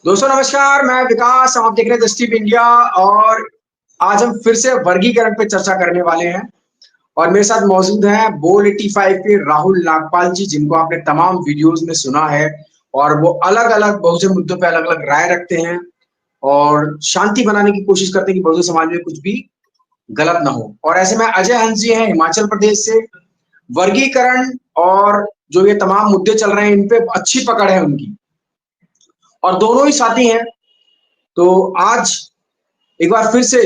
दोस्तों नमस्कार, मैं विकास। आप देख रहे हैं द स्टीप इंडिया और आज हम फिर से वर्गीकरण पे चर्चा करने वाले हैं। और मेरे साथ मौजूद हैं बोल 85 के राहुल नागपाल जी, जिनको आपने तमाम वीडियोस में सुना है। और वो अलग अलग बहुजन मुद्दों पे अलग अलग राय रखते हैं और शांति बनाने की कोशिश करते हैं कि बहुजन समाज में कुछ भी गलत ना हो। और ऐसे में अजय हंस जी हैं हिमाचल प्रदेश से। वर्गीकरण और जो ये तमाम मुद्दे चल रहे हैं, इन पे अच्छी पकड़ है उनकी, और दोनों ही साथी हैं। तो आज एक बार फिर से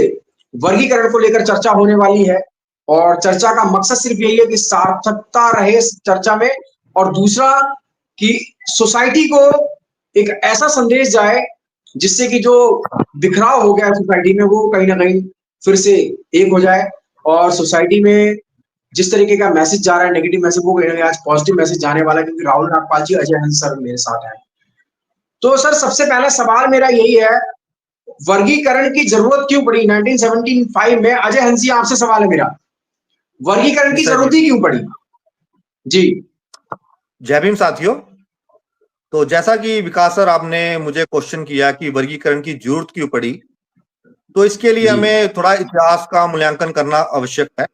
वर्गीकरण को लेकर चर्चा होने वाली है। और चर्चा का मकसद सिर्फ यही है कि सार्थकता रहे इस चर्चा में, और दूसरा कि सोसाइटी को एक ऐसा संदेश जाए जिससे कि जो बिखराव हो गया है सोसाइटी में, वो कहीं ना कहीं फिर से एक हो जाए। और सोसाइटी में जिस तरीके का मैसेज जा रहा है, नेगेटिव मैसेज, वो कहीं ना कहीं आज पॉजिटिव मैसेज जाने वाला है, क्योंकि राहुल नागपाल जी, अजय हंस सर मेरे साथ हैं। तो सर, सबसे पहला सवाल मेरा यही है, वर्गीकरण की जरूरत क्यों पड़ी 1975 में? अजय हंसी, आपसे सवाल है मेरा, वर्गीकरण की जरूरत ही क्यों पड़ी? जी। जय भीम साथियों। तो जैसा कि विकास सर आपने मुझे क्वेश्चन किया कि वर्गीकरण की जरूरत क्यों पड़ी, तो इसके लिए हमें थोड़ा इतिहास का मूल्यांकन करना आवश्यक है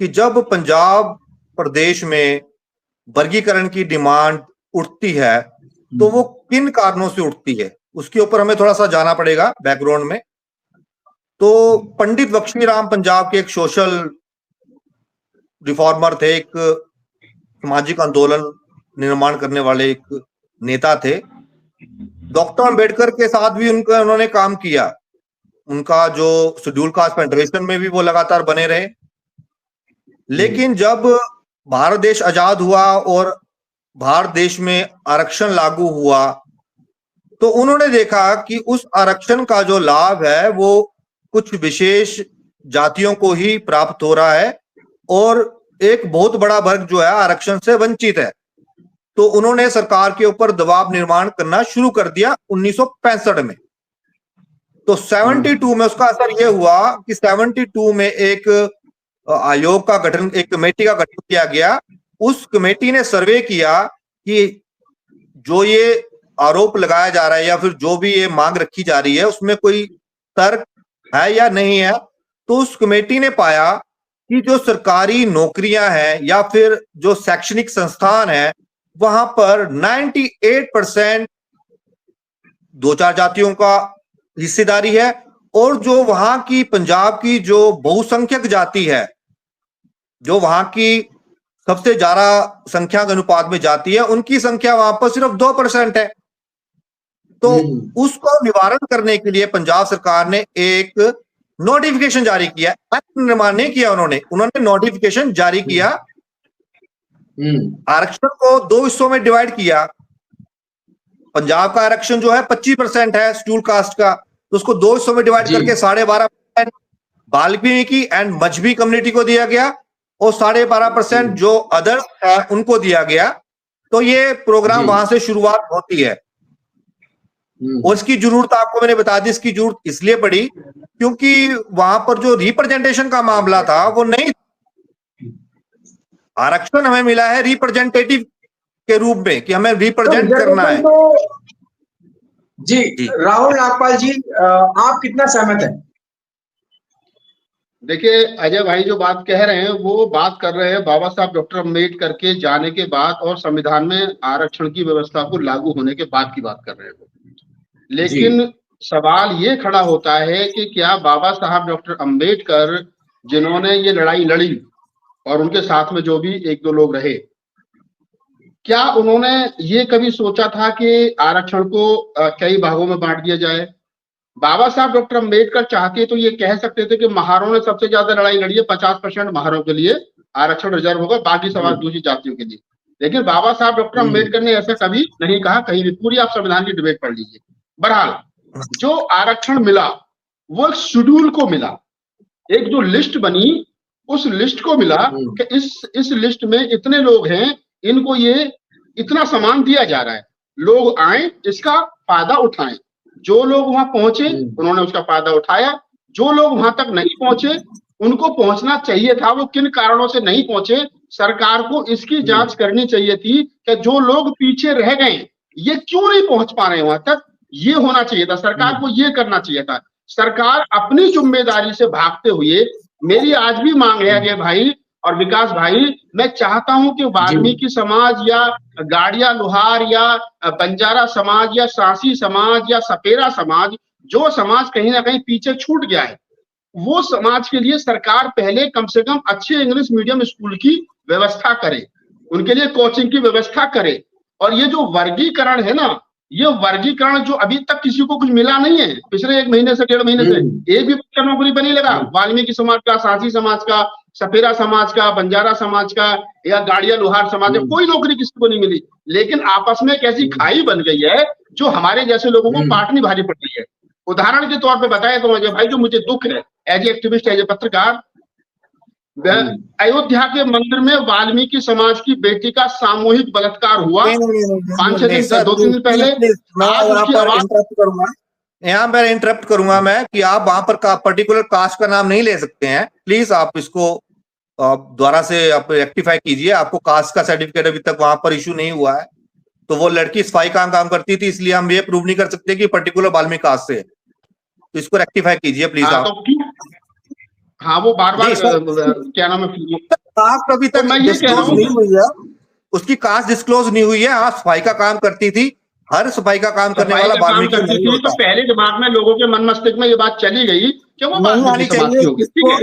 कि जब पंजाब प्रदेश में वर्गीकरण की डिमांड उठती है तो वो किन कारणों से उठती है, उसके ऊपर हमें थोड़ा सा जाना पड़ेगा बैकग्राउंड में। तो पंडित बख्शीराम पंजाब के एक सोशल रिफॉर्मर थे, एक सामाजिक आंदोलन निर्माण करने वाले एक नेता थे। डॉक्टर अंबेडकर के साथ भी उन्होंने काम किया। उनका जो शेड्यूल कास्ट फेडरेशन में भी वो लगातार बने रहे। लेकिन जब भारत देश आजाद हुआ और भारत देश में आरक्षण लागू हुआ, तो उन्होंने देखा कि उस आरक्षण का जो लाभ है वो कुछ विशेष जातियों को ही प्राप्त हो रहा है और एक बहुत बड़ा वर्ग जो है आरक्षण से वंचित है। तो उन्होंने सरकार के ऊपर दबाव निर्माण करना शुरू कर दिया 1965 में। तो 72 में उसका असर यह हुआ कि 72 में एक आयोग का गठन, एक कमेटी का गठन किया गया। उस कमेटी ने सर्वे किया कि जो ये आरोप लगाया जा रहा है या फिर जो भी ये मांग रखी जा रही है उसमें कोई तर्क है या नहीं है। तो उस कमेटी ने पाया कि जो सरकारी नौकरियां हैं या फिर जो शैक्षणिक संस्थान है, वहां पर 98% दो चार जातियों का हिस्सेदारी है। और जो वहां की पंजाब की जो बहुसंख्यक जाति है, जो वहां की सबसे ज्यादा संख्या के अनुपात में जाती है, उनकी संख्या वहां पर सिर्फ 2% है। तो उसको निवारण करने के लिए पंजाब सरकार ने एक नोटिफिकेशन जारी किया। एक्ट निर्माण नहीं किया उन्होंने नोटिफिकेशन जारी किया। आरक्षण को दो हिस्सों में डिवाइड किया। पंजाब का आरक्षण जो है 25% है शेड्यूल कास्ट का, तो उसको दो हिस्सों में डिवाइड करके 12.5% वाल्मीकि एंड मजबी कम्युनिटी को दिया गया और 12.5% जो अदर्स है उनको दिया गया। तो ये प्रोग्राम वहां से शुरुआत होती है। और इसकी जरूरत आपको मैंने बता दी, इसकी जरूरत इसलिए पड़ी क्योंकि वहां पर जो रिप्रेजेंटेशन का मामला था वो नहीं, आरक्षण हमें मिला है रिप्रेजेंटेटिव के रूप में कि हमें रिप्रेजेंट करना है। जी राहुल नागपाल जी, आप कितना सहमत हैं? देखिए अजय भाई जो बात कह रहे हैं वो बात कर रहे हैं बाबा साहब डॉक्टर अम्बेडकर के जाने के बाद और संविधान में आरक्षण की व्यवस्था को लागू होने के बाद की बात कर रहे हैं। लेकिन सवाल ये खड़ा होता है कि क्या बाबा साहब डॉक्टर अम्बेडकर जिन्होंने ये लड़ाई लड़ी और उनके साथ में जो भी एक दो लोग रहे, क्या उन्होंने ये कभी सोचा था कि आरक्षण को कई भागों में बांट दिया जाए? बाबा साहब डॉक्टर अम्बेडकर चाहते तो ये कह सकते थे कि महारों ने सबसे ज्यादा लड़ाई लड़ी है, 50% महारों के लिए आरक्षण रिजर्व होगा, बाकी समाज दूसरी जातियों के लिए। लेकिन बाबा साहब डॉक्टर अम्बेडकर ने ऐसा कभी नहीं कहा, कहीं भी। पूरी आप संविधान की डिबेट पढ़ लीजिए। बहरहाल जो आरक्षण मिला वो शेड्यूल को मिला, एक जो लिस्ट बनी उस लिस्ट को मिला कि इस लिस्ट में इतने लोग हैं, इनको ये इतना सामान दिया जा रहा है, लोग आए इसका फायदा उठाएं। जो लोग वहां पहुंचे उन्होंने उसका फायदा उठाया, जो लोग वहां तक नहीं पहुंचे उनको पहुंचना चाहिए था, वो किन कारणों से नहीं पहुंचे, सरकार को इसकी जांच करनी चाहिए थी कि जो लोग पीछे रह गए ये क्यों नहीं पहुंच पा रहे वहां तक, ये होना चाहिए था, सरकार को ये करना चाहिए था। सरकार अपनी जिम्मेदारी से भागते हुए, मेरी आज भी मांग है अजय भाई और विकास भाई, मैं चाहता हूं कि वाल्मीकि समाज या गाड़िया लोहार या बंजारा समाज या सांसी समाज या सपेरा समाज, जो समाज कहीं ना कहीं पीछे छूट गया है, वो समाज के लिए सरकार पहले कम से कम अच्छे इंग्लिश मीडियम स्कूल की व्यवस्था करे, उनके लिए कोचिंग की व्यवस्था करे। और ये जो वर्गीकरण है ना, ये वर्गीकरण जो अभी तक किसी को कुछ मिला नहीं है, पिछले 1 महीने से 1.5 महीने से एक भी बच्चा नौकरी पर नहीं लगा। वाल्मीकि समाज का, सांसी समाज का, सपेरा समाज का, बंजारा समाज का या गाड़िया लोहार समाज का कोई नौकरी किसी को नहीं मिली। लेकिन आपस में एक ऐसी खाई बन गई है जो हमारे जैसे लोगों को पाटनी भारी पड़ रही है। उदाहरण के तौर पे बताया तो अजय भाई, जो मुझे दुख है as a activist, as a पत्रकार, अयोध्या के मंदिर में वाल्मीकि समाज की बेटी का सामूहिक बलात्कार हुआ 5-6 दिन, 2-3 दिन पहले। यहाँ पर इंटरप्ट करूंगा मैं कि आप वहां पर पर्टिकुलर कास्ट का नाम नहीं ले सकते हैं, प्लीज आप इसको दोबारा से आप रेक्टिफाई कीजिए। आपको कास्ट का सर्टिफिकेट अभी तक वहां पर इशू नहीं हुआ है, तो वो लड़की सफाई का काम करती थी, इसलिए हम ये प्रूव नहीं कर सकते कि पर्टिकुलर वाल्मीकि कास्ट से, तो इसको रेक्टिफाई कीजिए प्लीज आप। हाँ, वो बार-बार क्या नाम है, कास्ट अभी तक डिस्क्लोज नहीं हुई है, उसकी कास्ट डिस्क्लोज नहीं हुई है। हाँ, सफाई का काम करती थी, हर सफाई का काम करने वाला वाल्मीकि नहीं होता। तो पहले दिमाग में लोगों के मन मस्तिष्क में ये बात चली गई कि वो नहीं आनी चाहिए,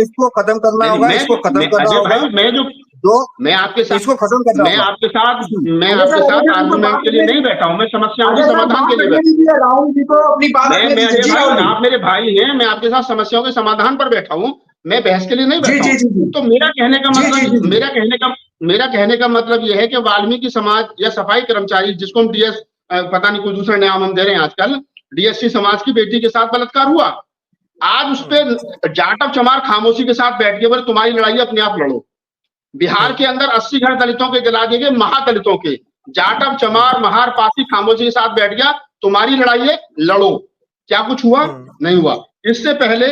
इसको खत्म करना होगा, इसको खत्म करना होगा। मैं आपके साथ इसको खत्म करना, मैं आपके साथ आर्गुमेंट के लिए नहीं बैठा हूँ, मैं समस्याओं के समाधान के लिए बैठा हूँ। आप मेरे भाई हैं, मैं आपके साथ समस्याओं के समाधान पर बैठा हूँ, मैं बहस के लिए नहीं बैठा हूँ। तो मेरा कहने का मतलब यह है कि वाल्मीकि समाज या सफाई कर्मचारी, जिसको हम डीएस, पता नहीं कोई दूसरा नाम हम दे रहे हैं आजकल, डीएससी समाज की बेटी के साथ बलात्कार हुआ। आज उस पर जाटव चमार खामोशी के साथ बैठ के बोले तुम्हारी लड़ाई अपने आप लड़ो। बिहार के अंदर 80 घर दलितों के जला दिए गए, महादलितों के। जाटव चमार महार पासी खामोशी के साथ बैठ गया, तुम्हारी लड़ाई है लड़ो। क्या कुछ हुआ? नहीं हुआ। इससे पहले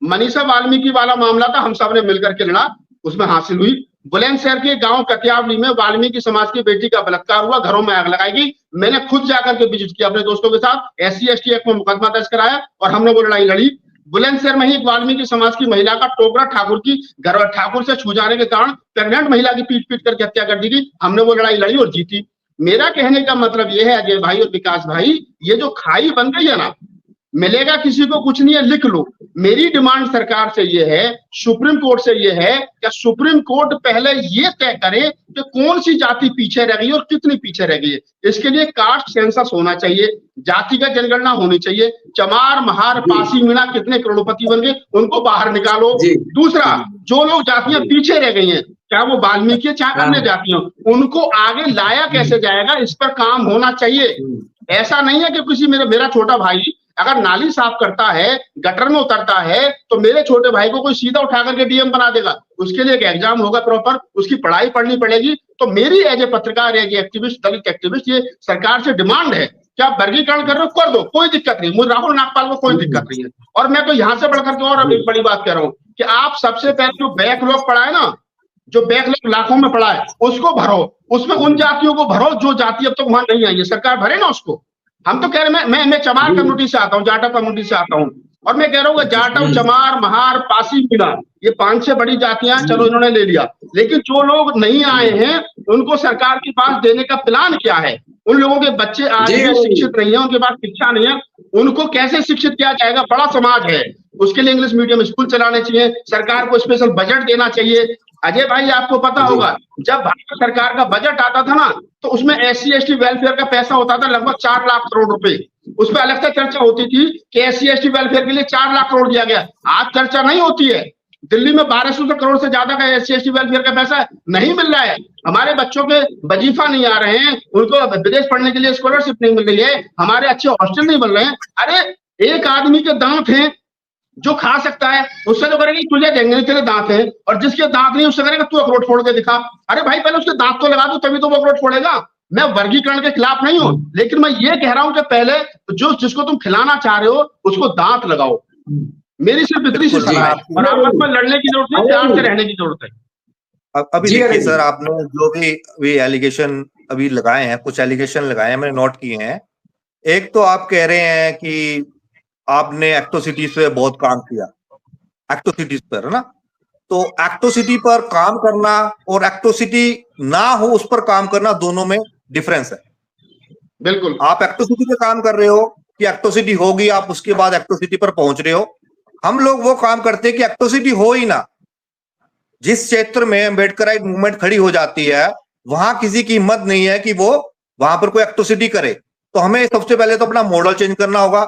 मनीषा वाल्मीकि वाला मामला था, हम सब ने मिलकर के लड़ा, उसमें हासिल हुई। बुलंदशहर के गांव कतियावली में वाल्मीकि समाज की बेटी का बलात्कार हुआ, घरों में आग लगाई गई। मैंने खुद जाकर के विजिट किया अपने दोस्तों के साथ, SC ST एक्ट में मुकदमा दर्ज कराया और हमने वो लड़ाई लड़ी। बुलंदशहर में ही एक वाल्मीकि समाज की महिला का टोकरा ठाकुर की घर ठाकुर से छू जाने के कारण प्रेग्नेंट महिला की पीट करके हत्या कर दी गई। हमने वो लड़ाई लड़ी और जीती। मेरा कहने का मतलब यह है अजय भाई और विकास भाई, ये जो खाई बन गई है ना, मिलेगा किसी को कुछ नहीं है, लिख लो। मेरी डिमांड सरकार से ये है, सुप्रीम कोर्ट से ये है कि सुप्रीम कोर्ट पहले ये तय करे कि कौन सी जाति पीछे रह गई और कितनी पीछे रह गई है। इसके लिए कास्ट सेंसस होना चाहिए, जातिगत जनगणना होनी चाहिए। चमार महार पासी मीणा कितने करोड़पति बन गए, उनको बाहर निकालो। दूसरा, जो लोग जातियां पीछे रह गई हैं, चाहे वो वाल्मीकि चाहे अन्य जातियां, उनको आगे लाया कैसे जाएगा, इस पर काम होना चाहिए। ऐसा नहीं है कि किसी मेरा छोटा भाई अगर नाली साफ करता है, गटर में उतरता है, तो मेरे छोटे भाई को कोई सीधा उठा करके DM बना देगा। उसके लिए एक एग्जाम होगा प्रॉपर, उसकी पढ़ाई पढ़नी पड़ेगी। तो मेरी एज ए पत्रकार, as a activist, Dalit activist, ये सरकार से डिमांड है कि आप वर्गीकरण कर रहे हो, कर दो, कोई दिक्कत नहीं। मुझे राहुल नागपाल को कोई दिक्कत नहीं है। और मैं तो यहाँ से बढ़कर के और एक बड़ी बात कह रहा हूँ कि आप सबसे पहले जो बैकलॉग पढ़ा है ना, जो बैकलॉग लाखों में पड़ा है, उसको भरो। उसमें उन जातियों को भरो जो जाति अब तक वहां नहीं आई है, सरकार भरे ना उसको। हम तो कह रहे हैं, मैं चमार कम्युनिटी से आता हूँ, जाटव कम्युनिटी से आता हूँ, और मैं कह रहा हूँ जाटव, चमार, महार, पासी, मीणा, ये 5-6 बड़ी जातियां, चलो इन्होंने ले लिया। लेकिन जो लोग नहीं आए हैं, उनको सरकार के पास देने का प्लान क्या है? उन लोगों के बच्चे आज भी शिक्षित नहीं है, उनके पास शिक्षा नहीं है, उनको कैसे शिक्षित किया जाएगा? बड़ा समाज है, उसके लिए इंग्लिश मीडियम स्कूल चलाने चाहिए, सरकार को स्पेशल बजट देना चाहिए। अजय भाई, आपको पता होगा, जब भारत सरकार का बजट आता था ना, तो उसमें SC ST वेलफेयर का पैसा होता था लगभग 4 लाख करोड़ रुपए। उस पर अलग से चर्चा होती थी कि SC ST वेलफेयर के लिए 4 लाख करोड़ दिया गया। आज चर्चा नहीं होती है। दिल्ली में 1200 करोड़ से ज्यादा का SC ST वेलफेयर का पैसा नहीं मिल रहा है। हमारे बच्चों के वजीफा नहीं आ रहे हैं, उनको विदेश पढ़ने के लिए स्कॉलरशिप नहीं मिल रही है, हमारे अच्छे हॉस्टल नहीं मिल रहे हैं। अरे एक आदमी के दांत हैं, जो खा सकता है उससे तो करेगा तुझे देंगे, तेरे दांत हैं, और जिसके दांत नहीं उससे करेगा तू अखरोट फोड़ के दिखा। अरे भाई, पहले उसके दांत तो लगा दो, तभी तो वो अखरोट फोड़ेगा। मैं वर्गीकरण के खिलाफ नहीं हूं, लेकिन मैं ये कह रहा हूं कि पहले जिसको तुम खिलाना चाह रहे हो उसको दांत लगाओ। मेरी सिर्फ इतनी सी सलाह है, और आपस में लड़ने की जरूरत नहीं, प्यार से रहने की जरूरत है। अभी देखिए सर, आपने जो भी एलिगेशन अभी लगाए हैं, कुछ एलिगेशन लगाए हैं, मैंने नोट किए हैं। एक तो आप कह रहे हैं कि आपने एक्टोसिटीज पे बहुत काम किया, एक्टोसिटीज पर, है ना? तो एक्टोसिटी पर काम करना और एक्टोसिटी ना हो उस पर काम करना, दोनों में डिफरेंस है। बिल्कुल। आप एक्टोसिटी पे काम कर रहे हो कि एक्टोसिटी होगी, आप उसके बाद एक्टोसिटी पर पहुंच रहे हो। हम लोग वो काम करते हैं कि एक्टोसिटी हो ही ना। जिस क्षेत्र में अम्बेडकराइट मूवमेंट खड़ी हो जाती है, वहां किसी की हिम्मत नहीं है कि वो वहां पर कोई एक्टोसिटी करे। तो हमें सबसे पहले तो अपना मॉडल चेंज करना होगा,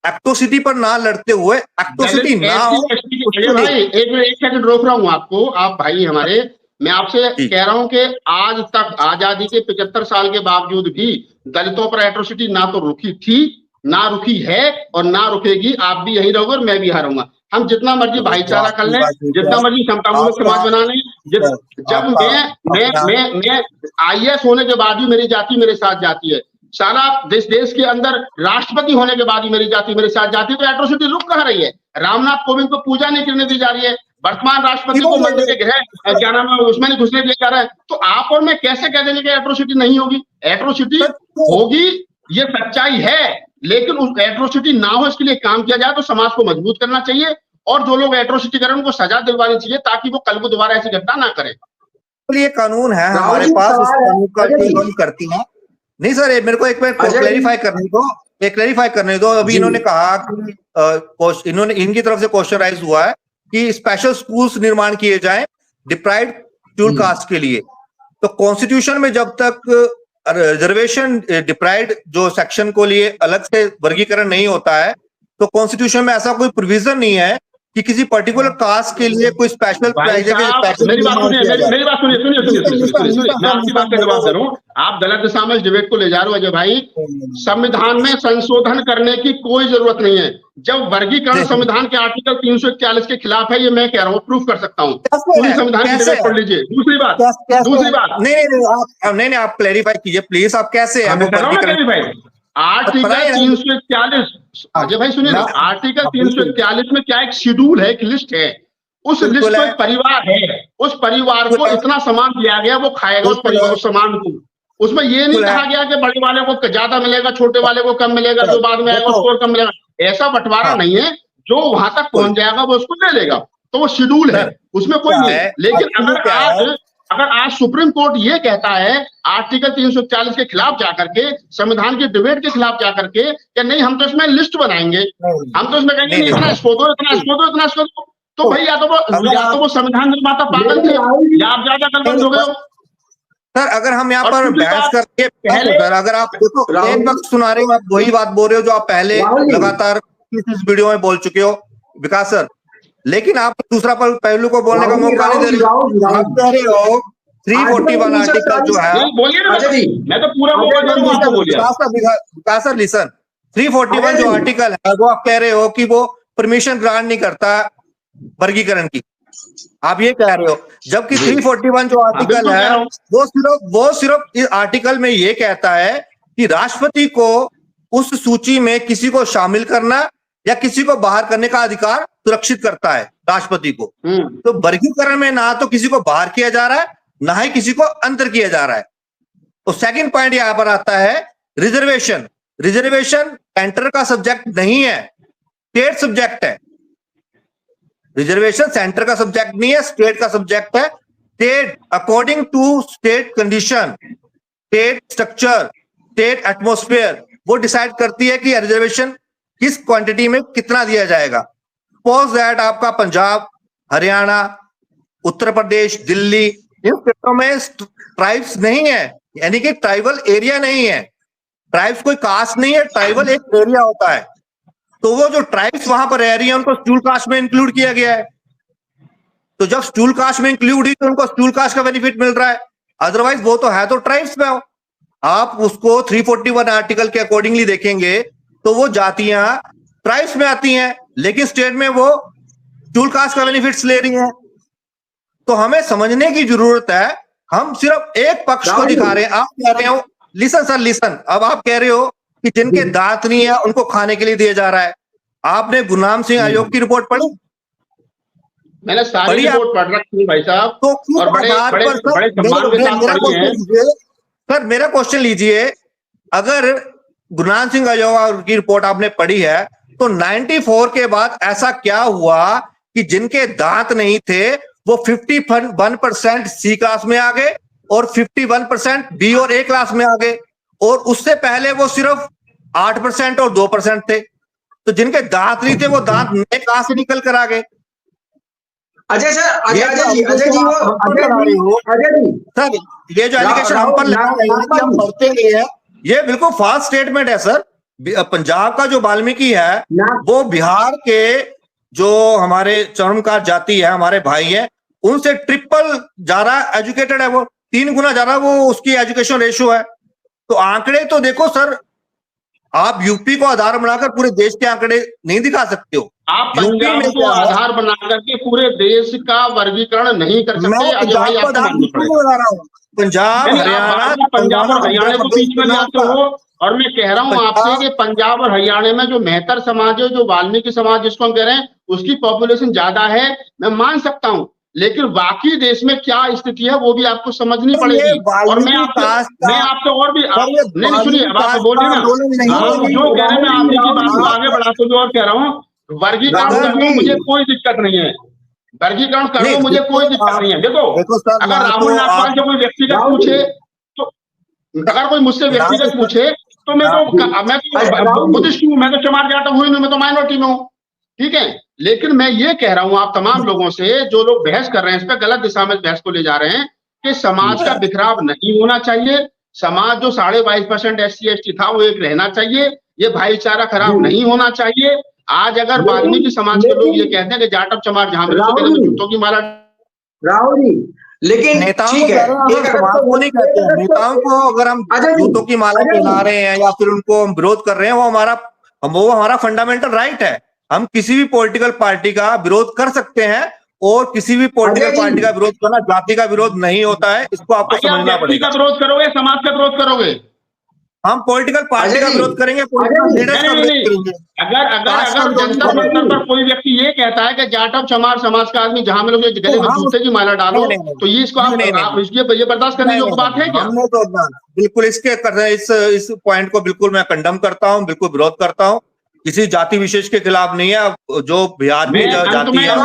एक्टोसिटी पर ना लड़ते हुए एक्टोसिटी ना हो। भाई एक सेकंड रोक रहा हूं आपको, आप भाई हमारे, मैं आपसे कह रहा हूं कि आज तक आजादी के 75 साल के बावजूद भी दलितों पर एट्रोसिटी ना तो रुकी थी, ना रुकी है और ना रुकेगी। आप भी यही रहोगे और मैं भी यहाँ रहूंगा। हम जितना मर्जी भाईचारा कर लें, जितना मर्जी समतामूलक समाज बना लें। जब मैं IAS होने के बाद भी मेरी जाति मेरे साथ जाती है, साला देश के अंदर राष्ट्रपति होने के बाद भी मेरी जाति मेरे साथ जाती है, तो एट्रोसिटी रुक कहाँ रही है? रामनाथ कोविंद को पूजा नहीं करने दी जा रही है, वर्तमान राष्ट्रपति को मंदिर के गृह क्या नाम है उसमें नहीं घुसने दिया जा रहा है। तो आप और मैं कैसे कह देंगे कि एट्रोसिटी नहीं होगी? एट्रोसिटी होगी, ये सच्चाई है, लेकिन उस एट्रोसिटी ना हो इसके लिए काम किया जाए। तो समाज को मजबूत करना चाहिए और जो लोग एट्रोसिटी करें उनको सजा दिलवानी चाहिए, ताकि वो कल को दोबारा ऐसी घटना ना करें। ये कानून है हमारे पास, उस कानून का हम करती हैं। नहीं सर, मेरे को एक बार क्लैरिफाई करने दो। अभी इन्होंने कहा कि इनकी तरफ से क्वेश्चन राइज हुआ है कि स्पेशल स्कूल्स निर्माण किए जाएं डिप्राइव्ड शेड्यूल कास्ट के लिए। तो कॉन्स्टिट्यूशन में जब तक रिजर्वेशन डिप्राइव्ड जो सेक्शन को लिए अलग से वर्गीकरण नहीं होता है, तो कॉन्स्टिट्यूशन में ऐसा कोई प्रोविजन नहीं है कि किसी पर्टिकुलर कास्ट के लिए कोई स्पेशल प्राइज है। मेरी बात सुनिए, मैं आपकी बात का जवाब दे रहा हूँ। आप गलत दिशा में इस डिबेट को ले जा रहे हो अजय भाई। संविधान में संशोधन करने की कोई जरूरत नहीं है। जब वर्गीकरण संविधान के आर्टिकल 341 के खिलाफ है, ये मैं कह रहा हूँ, प्रूफ कर सकता हूँ। पूरी संविधान की डिबेट पढ़ लीजिए। दूसरी बात नहीं, आप क्लैरिफाई कीजिए प्लीज, आप कैसे आर्टिकल 341, अजय भाई सुनिए ना, आर्टिकल 341 में क्या एक शेड्यूल है, एक लिस्ट है। उस लिस्ट में एक परिवार है, उस परिवार को इतना सामान दिया गया, वो खाएगा उस परिवार उस सामान को। उसमें ये नहीं कहा गया कि बड़े वाले को ज्यादा मिलेगा, छोटे वाले को कम मिलेगा, जो बाद में आएगा उसको कम मिलेगा। ऐसा बंटवारा नहीं है, जो वहां तक पहुंच जाएगा वो उसको ले लेगा। तो वो शेड्यूल है, उसमें कोई नहीं है। लेकिन अगर आज सुप्रीम कोर्ट ये कहता है आर्टिकल 340 के खिलाफ जाकर के, संविधान के डिबेट के खिलाफ जाकर के, कि नहीं हम तो इसमें लिस्ट बनाएंगे, हम तो इसमें कहेंगे इतना इसको दो, इतना इसको दो, इतना इसको दो, तो भाई या तो वो संविधान निर्माता पागल थे या आप ज्यादा कन्वर्ट हो गए हो। सर अगर हम यहाँ पर बहस करके पहले, अगर आप देखो एक वक्त सुना रहे हो, आप वही बात बोल रहे हो जो आप पहले लगातार इस वीडियो में बोल चुके हो विकास सर, लेकिन आप दूसरा पहलू को बोलने का मौका नहीं दे रहे। आप कह रहे हो 341 आर्टिकल जो है, मैं तो पूरा विकास सर लिसन, 341 जो आर्टिकल है वो आप कह रहे हो कि वो परमिशन ग्रांट नहीं करता वर्गीकरण की, आप ये कह रहे हो। जबकि 341 जो आर्टिकल है वो सिर्फ इस आर्टिकल में ये कहता है कि राष्ट्रपति को उस सूची में किसी को शामिल करना या किसी को बाहर करने का अधिकार सुरक्षित करता है राष्ट्रपति को। तो वर्गीकरण में ना तो किसी को बाहर किया जा रहा है, ना ही किसी को अंदर किया जा रहा है। तो सेकंड पॉइंट यहां पर आता है रिजर्वेशन। रिजर्वेशन सेंटर का सब्जेक्ट नहीं है, स्टेट सब्जेक्ट है। रिजर्वेशन सेंटर का सब्जेक्ट नहीं है, स्टेट का सब्जेक्ट है। State according to state condition, state structure, state atmosphere, वो डिसाइड करती है कि रिजर्वेशन किस क्वांटिटी में कितना दिया जाएगा। सपोज दैट आपका पंजाब, हरियाणा, उत्तर प्रदेश, दिल्ली, इन क्षेत्रों में ट्राइब्स नहीं है, यानी कि ट्राइबल एरिया नहीं है। ट्राइब्स कोई कास्ट नहीं है, ट्राइबल एक एरिया होता है। तो वो जो ट्राइब्स वहां पर रह रही है उनको शेड्यूल कास्ट में इंक्लूड किया गया है। तो जब शेड्यूल कास्ट में इंक्लूड हुई तो उनको शेड्यूल कास्ट का बेनिफिट मिल रहा है, अदरवाइज वो तो है तो ट्राइब्स में हो। आप उसको 341 आर्टिकल के अकॉर्डिंगली देखेंगे तो वो जातियां ट्राइब्स में आती हैं, लेकिन स्टेट में वो शेड्यूल कास्ट का बेनिफिट्स ले रही हैं। तो हमें समझने की जरूरत है, हम सिर्फ एक पक्ष को दिखा रहे हैं। आप कह रहे हो, लिसन सर लिसन, अब आप कह रहे हो कि जिनके दांत नहीं है उनको खाने के लिए दिया जा रहा है। आपने गुरनाम सिंह आयोग की रिपोर्ट पढ़ी? मैंने सारी रिपोर्ट पढ़ रखी है भाई साहब, तो और बड़े सम्मान के साथ पढ़ी है। सर मेरा क्वेश्चन लीजिए, अगर गुरु नानक सिंह अय्यर की रिपोर्ट आपने पढ़ी है, तो 94 के बाद ऐसा क्या हुआ कि जिनके दांत नहीं थे वो 51% सी क्लास में आ गए और 51% बी और ए क्लास में आ गए, और उससे पहले वो सिर्फ 8% और 2% थे। तो जिनके दांत नहीं थे वो दांत नए कहां से निकल कर आ गए? अजय सर, सर, ये जो एलिगेशन हम पर लगा रहे हैं कि हम पढ़ते नहीं है, ये बिल्कुल फाल्स स्टेटमेंट है सर। पंजाब का जो वाल्मीकि है वो बिहार के जो हमारे चरमकार जाति है, हमारे भाई है, उनसे ट्रिपल ज्यादा एजुकेटेड है, वो 3 गुना ज्यादा वो उसकी एजुकेशन रेशियो है। तो आंकड़े तो देखो सर, आप यूपी को आधार बनाकर पूरे देश के आंकड़े नहीं दिखा सकते हो। आप पंजाब को आधार बना करके पूरे देश का वर्गीकरण नहीं कर सकते। पंजाब हरियाणा, पंजाब और हरियाणा को बीच में लाते हो, और मैं कह रहा हूं आपसे कि पंजाब और हरियाणा में जो मेहतर समाज है, जो वाल्मीकि समाज जिसको हम कह रहे हैं, उसकी पॉपुलेशन ज्यादा है, मैं मान सकता हूं, लेकिन बाकी देश में क्या स्थिति है वो भी आपको समझनी पड़ेगी। और मैं आपसे और भी नहीं सुनिए, अब आप बोल रहे ना, आप जो कह रहे हैं मैं आपकी बात को आगे बढ़ाते हुए और कह रहा हूँ, वर्गीकरण करने में मुझे कोई दिक्कत नहीं है, वर्गीकरण करने में मुझे कोई दिक्कत नहीं है। देखो अगर राहुल नागपाल से कोई व्यक्तिगत पूछे, तो अगर कोई मुझसे व्यक्तिगत पूछे तो मैं तो बुद्धिस्ट हूँ, मैं तो चमार जाट हुई नहीं, मैं तो माइनॉरिटी में हूँ, ठीक है। लेकिन मैं ये कह रहा हूं आप तमाम लोगों से जो लोग बहस कर रहे हैं, इस पर गलत दिशा में बहस को ले जा रहे हैं, कि समाज का बिखराव नहीं होना चाहिए, समाज जो 22.5% SC ST था वो एक रहना चाहिए, ये भाईचारा खराब नहीं होना चाहिए। आज अगर वाल्मीकि समाज के लोग ये कहते हैं कि जाटव चमार जहां जूतों की माला, राहुल जी, लेकिन नेताओं को अगर हम जूतों की माला पहना रहे हैं या फिर उनको हम विरोध कर रहे हैं, वो हमारा फंडामेंटल राइट है। हम किसी भी पॉलिटिकल पार्टी का विरोध कर सकते हैं, और किसी भी पॉलिटिकल पार्टी का विरोध करना जाति का विरोध नहीं होता है, इसको आपको समझना पड़ेगा। का विरोध करोगे, समाज का विरोध करोगे, हम पॉलिटिकल पार्टी का विरोध करेंगे, पॉलिटिकल लीडर्स का विरोध करेंगे। अगर जंतर मंतर पर कोई व्यक्ति ये कहता है कि जाटव चमार समाज का आदमी जहां मिलोगे गले में जूते की माला डालो, तो ये इसको आप ये बर्दाश्त करने योग्य बात है क्या? बिल्कुल इस पॉइंट को बिल्कुल मैं कंडम करता हूँ, बिल्कुल विरोध करता हूँ। किसी जाति विशेष के खिलाफ नहीं है, जो बिहार में जाति है।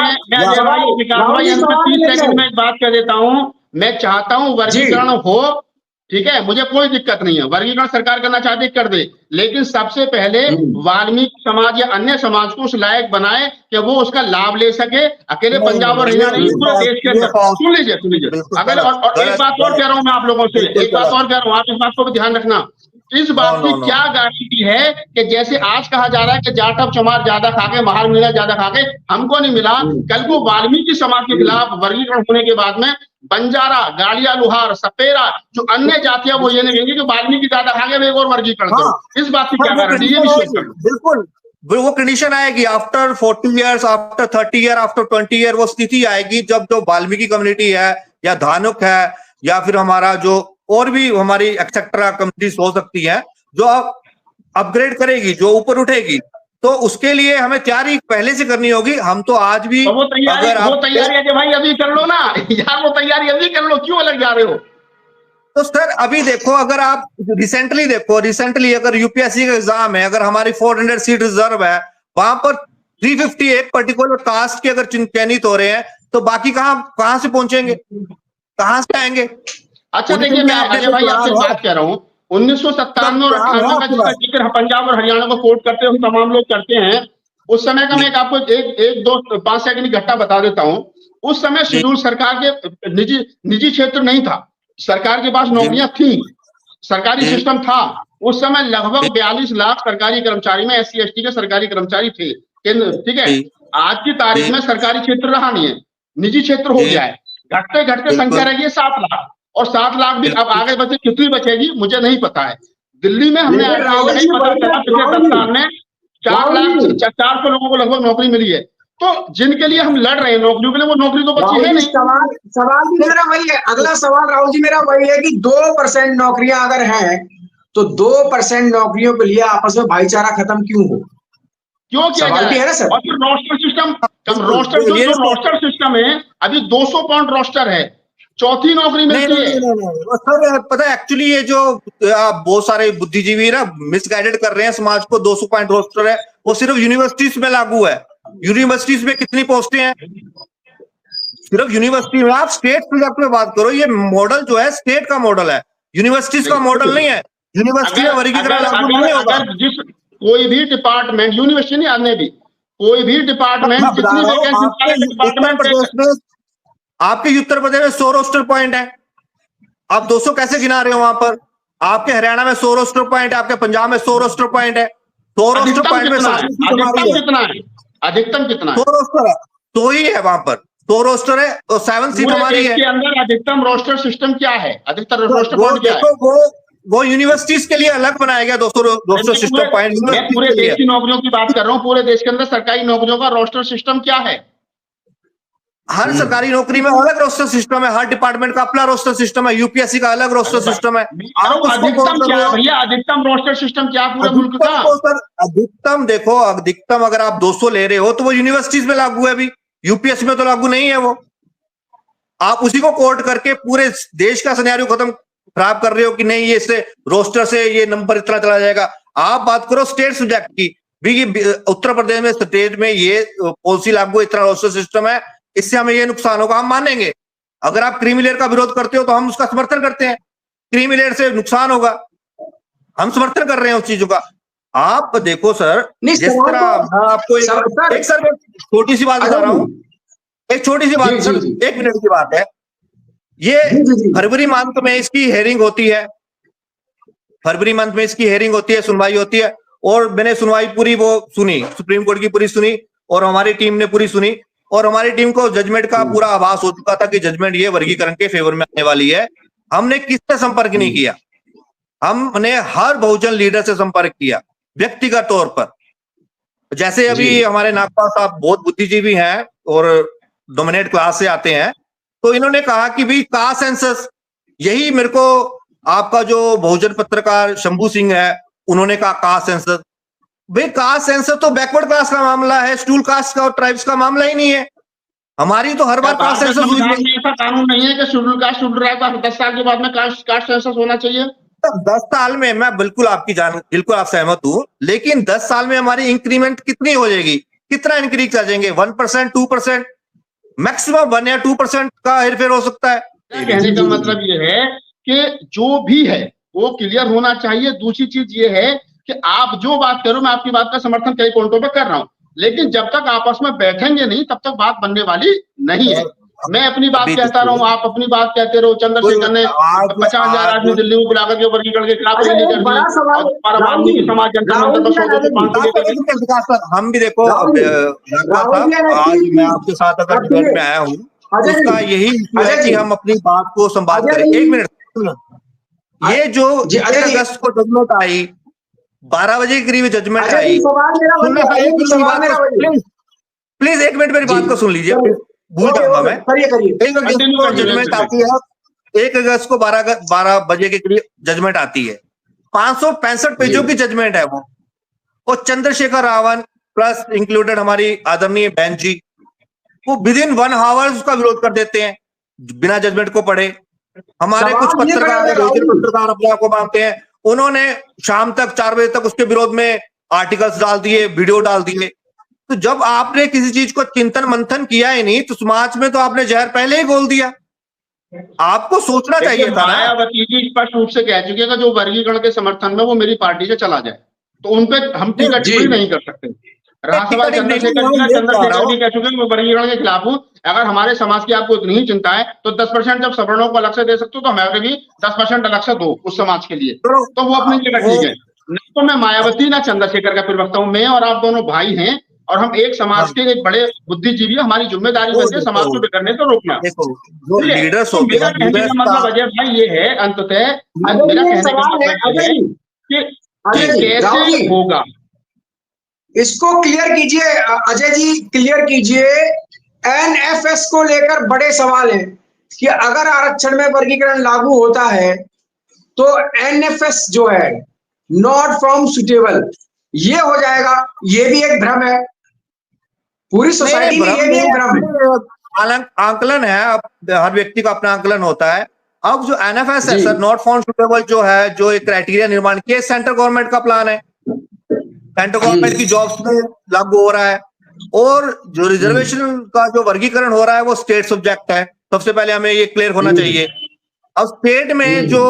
मैं बात कर देता हूँ, मैं चाहता हूँ वर्गीकरण हो, ठीक है, मुझे कोई दिक्कत नहीं है, वर्गीकरण सरकार करना चाहती कर दे, लेकिन सबसे पहले वाल्मीकि समाज या अन्य समाज को उस लायक बनाए कि वो उसका लाभ ले सके, अकेले पंजाब और हरियाणा नहीं, पूरे देश के अंदर। सुन लीजिए अगर, और एक बात और कह रहा हूं मैं आप लोगों से, एक बात और कह रहा हूं, आप इस बात को भी ध्यान रखना, इस बात की क्या गारंटी है कि जैसे आज कहा जा रहा है कि जाटव चमार ज्यादा खाके, महार मिला ज्यादा खाके, हमको नहीं मिला, कल को वाल्मीकि समाज के खिलाफ वर्गीकरण होने के बाद में बंजारा, गाड़िया, लोहार, सपेरा, जो अन्य जातियां वो ये नहीं कहेंगे कि वाल्मीकि ज्यादा खाके एक और वर्गीकरण करो। इस बात की क्या गारंटी है? बिल्कुल वो कंडीशन आएगी after 40 years, after 30 year, after 20 year, वो स्थिति आएगी जब जो वाल्मीकि कम्युनिटी है या धानुक है या फिर हमारा जो और भी हमारी एक्सेट्रा कम्युनिटीज हो सकती है, जो अपग्रेड करेगी, जो ऊपर उठेगी, तो उसके लिए हमें तैयारी पहले से करनी होगी। हम तो आज भी तो वो तैयारी है भाई, अभी कर लो ना यार, वो तैयारी अभी कर लो, क्यों अलग जा रहे हो? तो सर अभी देखो, अगर आप रिसेंटली अगर यूपीएससी का एग्जाम है, अगर हमारी 400 सीट रिजर्व है, वहां पर 350 एक पर्टिकुलर कास्ट के अगर चयनित हो रहे हैं, तो बाकी कहां से पहुंचेंगे, कहां से आएंगे? अच्छा देखिए, मैं अजय भाई आपसे बात कर रहा हूँ, 1997 और 98 का जिसका जिक्र पंजाब और हरियाणा को कोट करते हैं, तमाम लोग करते हैं, उस समय का मैं आपको एक दो 5 सेकंड की घटना बता देता हूँ। उस समय शेड्यूल सरकार के निजी क्षेत्र नहीं था, सरकार के पास नौकरियां थी, सरकारी सिस्टम था। उस समय लगभग 42 लाख सरकारी कर्मचारी में SC ST के सरकारी कर्मचारी थे, ठीक है। आज की तारीख में सरकारी क्षेत्र रहा नहीं है, निजी क्षेत्र हो गया है, घटते घटते संख्या रह गई 7 लाख, और 7 लाख भी अब आगे बचे, कितनी बचेगी मुझे नहीं पता है। दिल्ली में हमने नहीं पता चला पिछले 10 साल में 400 लोगों को लगभग नौकरी मिली है। तो जिनके लिए हम लड़ रहे हैं नौकरियों के लिए, वो नौकरी तो बची है नहीं। सवाल भी मेरा वही है, अगला सवाल राहुल जी मेरा वही है कि 2% नौकरियां अगर हैं, तो 2% नौकरियों के लिए आपस में भाईचारा खत्म क्यों हो, क्यों किया जा रहा है? और फिर रोस्टर सिस्टम, रोस्टर सिस्टम है, अभी 200 पॉइंट रोस्टर है, चौथी नौकरी मिलती है। नहीं, सर पता है एक्चुअली ये जो बहुत सारे बुद्धिजीवी ना मिसगाइडेड कर रहे हैं समाज को। 200 पॉइंट रोस्टर है, वो सिर्फ यूनिवर्सिटीज में लागू है। यूनिवर्सिटीज में कितनी पोस्टें हैं? सिर्फ यूनिवर्सिटी में। आप स्टेट सब्जेक्ट में बात करो, ये मॉडल जो है स्टेट का मॉडल है, यूनिवर्सिटीज का मॉडल नहीं है। यूनिवर्सिटी में वर्गीकरण लागू नहीं होगा। जिस कोई भी डिपार्टमेंट, यूनिवर्सिटी नहीं, आने भी कोई भी डिपार्टमेंट, जितनी आपके उत्तर प्रदेश में 100 रोस्टर पॉइंट है, आप 200 कैसे गिना रहे हो? वहां पर आपके हरियाणा में 100 रोस्टर पॉइंट है, आपके पंजाब में 100 रोस्टर पॉइंट है। 100 रोस्टर पॉइंट में अधिकतम कितना है? 100 रोस्टर है, तो ही है वहां पर 100 रोस्टर है और 7 सीट हमारी है। इसके अंदर अधिकतम रोस्टर सिस्टम क्या है? अधिकतम रोस्टर पॉइंट क्या है? वो यूनिवर्सिटीज के लिए अलग बनाया गया 200 रोस्टर सिस्टम पॉइंट। मैं पूरे देश की नौकरियों की बात कर रहा हूँ। पूरे देश के अंदर सरकारी नौकरियों का रोस्टर सिस्टम क्या है? हर सरकारी नौकरी में अलग रोस्टर सिस्टम है, हर डिपार्टमेंट का अपना रोस्टर सिस्टम है, यूपीएससी का अलग रोस्टर सिस्टम है। अधिकतम क्या है भैया? अधिकतम रोस्टर सिस्टम क्या पूरे मुल्क का? अधिकतम देखो, अधिकतम अगर आप 200 ले रहे हो तो वो यूनिवर्सिटीज में लागू है, अभी यूपीएससी में तो लागू नहीं है। वो आप उसी को कोट करके पूरे देश का सिनेरियो खत्म खराब कर रहे हो कि नहीं ये इससे रोस्टर से ये नंबर इतना चला जाएगा। आप बात करो स्टेट सब्जेक्ट की भी, उत्तर प्रदेश में स्टेट में ये पॉलिसी लागू, इतना रोस्टर सिस्टम है, इससे हमें ये नुकसान होगा, हम मानेंगे। अगर आप क्रीमी लेयर का विरोध करते हो तो हम उसका समर्थन करते हैं। क्रीमी लेयर से नुकसान होगा, हम समर्थन कर रहे हैं उस चीजों का। आप देखो सर, जिस तरह आपको एक सर छोटी सी बात बता रहा हूं, एक छोटी सी बात सर, 1 मिनट की बात है। ये फरवरी मंथ में इसकी हेयरिंग होती है, फरवरी मंथ में इसकी हेयरिंग होती है, सुनवाई होती है, और मैंने सुनवाई पूरी वो सुनी, सुप्रीम कोर्ट की पूरी सुनी, और हमारी टीम ने पूरी सुनी, और हमारी टीम को जजमेंट का पूरा आभास हो चुका था कि जजमेंट ये वर्गीकरण के फेवर में आने वाली है। हमने किससे संपर्क नहीं किया, हमने हर बहुजन लीडर से संपर्क किया व्यक्तिगत तौर पर। जैसे अभी हमारे नागपाल साहब बहुत बुद्धिजीवी हैं और डोमिनेट क्लास से आते हैं, तो इन्होंने कहा कि भाई कास्ट सेंसस, यही मेरे को आपका जो बहुजन पत्रकार शंभू सिंह है उन्होंने कहा कास्ट सेंसस। भाई कास्ट सेंसस तो बैकवर्ड क्लास का मामला है, शेड्यूल कास्ट का और ट्राइब्स का मामला ही नहीं है। हमारी तो हर बार कास्ट सेंसस हुई है। ऐसा कानून नहीं है कि शेड्यूल कास्ट शेड्यूल ट्राइब का 10 साल के बाद में कास्ट सेंसस होना चाहिए। 10 साल में मैं बिल्कुल आपकी बिल्कुल आप सहमत हूं, लेकिन 10 साल में हमारी इंक्रीमेंट कितनी हो जाएगी, कितना इंक्रीज कर जाएंगे? 1%, 2%, मैक्सिमम 1 या 2% का हेरफेर हो सकता है। कहने का मतलब ये है कि जो भी है वो क्लियर होना चाहिए। दूसरी चीज ये है कि आप जो बात करो, मैं आपकी बात का समर्थन कई पॉइंटों पे कर रहा हूं, लेकिन जब तक आपस में बैठेंगे नहीं तब तक बात बनने वाली नहीं है। मैं अपनी बात कहता रहूं, आप अपनी बात कहते रहो। चंद्रशेखर ने 50,000 आदमी दिल्ली में बुलाकर के वर्गीकरण के खिलाफ रैली कर दी। समाज जनता हम भी देखो, आज मैं आपके साथ अगर डिबेट में आया हूँ, उसका यही है कि हम अपनी बात को संवाद करें। 1 मिनट, ये जो 1 अगस्त को जजमेंट आई, 12 बजे के करीब जजमेंट आई, प्लीज 1 मिनट मेरी बात को सुन लीजिए, भूल जाऊंगा मैं। 1 अगस्त को जजमेंट आती है, 1 अगस्त को 12 बजे के करीब जजमेंट आती है। 565 पेजों की जजमेंट है वो, और चंद्रशेखर रावण प्लस इंक्लूडेड हमारी आदरणीय बहन जी, वो विद इन 1 आवर उसका विरोध कर देते हैं बिना जजमेंट को पढ़े। हमारे कुछ पत्रकार अपने आप को मानते हैं, उन्होंने शाम तक 4 बजे तक उसके विरोध में आर्टिकल्स डाल दिए, वीडियो डाल दिए। तो जब आपने किसी चीज को चिंतन मंथन किया ही नहीं, तो समाज में तो आपने जहर पहले ही घोल दिया। आपको सोचना चाहिए था। मायावती जी स्पष्ट रूप से कह चुके हैं जो वर्गीकरण के समर्थन में वो मेरी पार्टी से चला जाए, तो उनपे हम टिकट टिप्पणी नहीं कर सकते। चंद्रशेखर जी कह चुके हैं मैं वर्गीकरण के खिलाफ हूं। अगर हमारे समाज की आपको इतनी ही चिंता है तो 10% जब सवर्णों को अलग से दे सकते हो तो हमें भी 10% अलग से दो उस समाज के लिए, तो वो अपनी जगह ठीक है। नहीं तो मैं मायावती ना चंद्रशेखर का फिर वक्ता हूं। मैं और आप दोनों भाई हैं और हम एक समाज के एक बड़े बुद्धिजीवी, हमारी जिम्मेदारी बनती है समाज को बिगड़ने तो रोकना। मेरा कहने का मतलब अजय भाई ये है, अंततः मेरा कहने का मतलब है कि कैसे होगा, इसको क्लियर कीजिए अजय जी, क्लियर कीजिए। एनएफएस को लेकर बड़े सवाल हैं कि अगर आरक्षण में वर्गीकरण लागू होता है तो एनएफएस जो है नॉट फ्रॉम सुटेबल, ये हो जाएगा। ये भी एक भ्रम है, पूरी सोसाइटी में ये भी एक भ्रम है। आंकलन है, हर व्यक्ति का अपना आंकलन होता है। अब जो एनएफएस है सर, नॉट फाउंड सुटेबल जो है, जो एक क्राइटेरिया निर्माण किया, सेंट्रल गवर्नमेंट का प्लान है, सेंट्रल गवर्नमेंट की जॉब्स में लागू हो रहा है। और जो रिजर्वेशन का जो वर्गीकरण हो रहा है वो स्टेट सब्जेक्ट है। सबसे पहले हमें ये क्लियर होना चाहिए। अब स्टेट में जो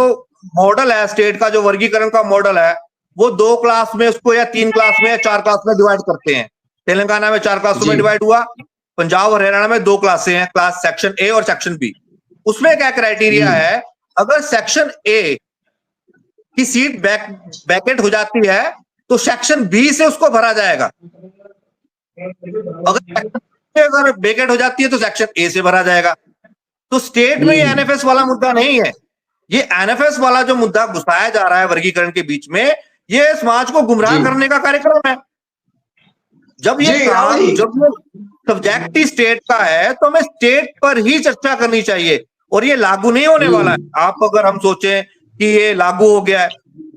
मॉडल है, स्टेट का जो वर्गीकरण का मॉडल है, वो 2 क्लास में उसको, या 3 क्लास में, या 4 क्लास में डिवाइड करते हैं। तेलंगाना में 4 क्लासों में डिवाइड हुआ, पंजाब और हरियाणा में 2 क्लासें हैं, क्लास सेक्शन ए और सेक्शन बी। उसमें क्या क्राइटेरिया है, अगर सेक्शन ए की सीट वैकेंट हो जाती है तो सेक्शन बी से उसको भरा जाएगा। अगर वैकेंट हो जाती है तो सेक्शन ए से भरा जाएगा। तो स्टेट में ये एनएफएस वाला मुद्दा नहीं है। ये एनएफएस वाला जो मुद्दा घुसाया जा रहा है वर्गीकरण के बीच में, ये समाज को गुमराह करने का कार्यक्रम है। जब ये सब्जेक्ट ही स्टेट का है तो हमें स्टेट पर ही चर्चा करनी चाहिए, और ये लागू नहीं होने वाला है। आप अगर हम सोचें कि ये लागू हो गया है,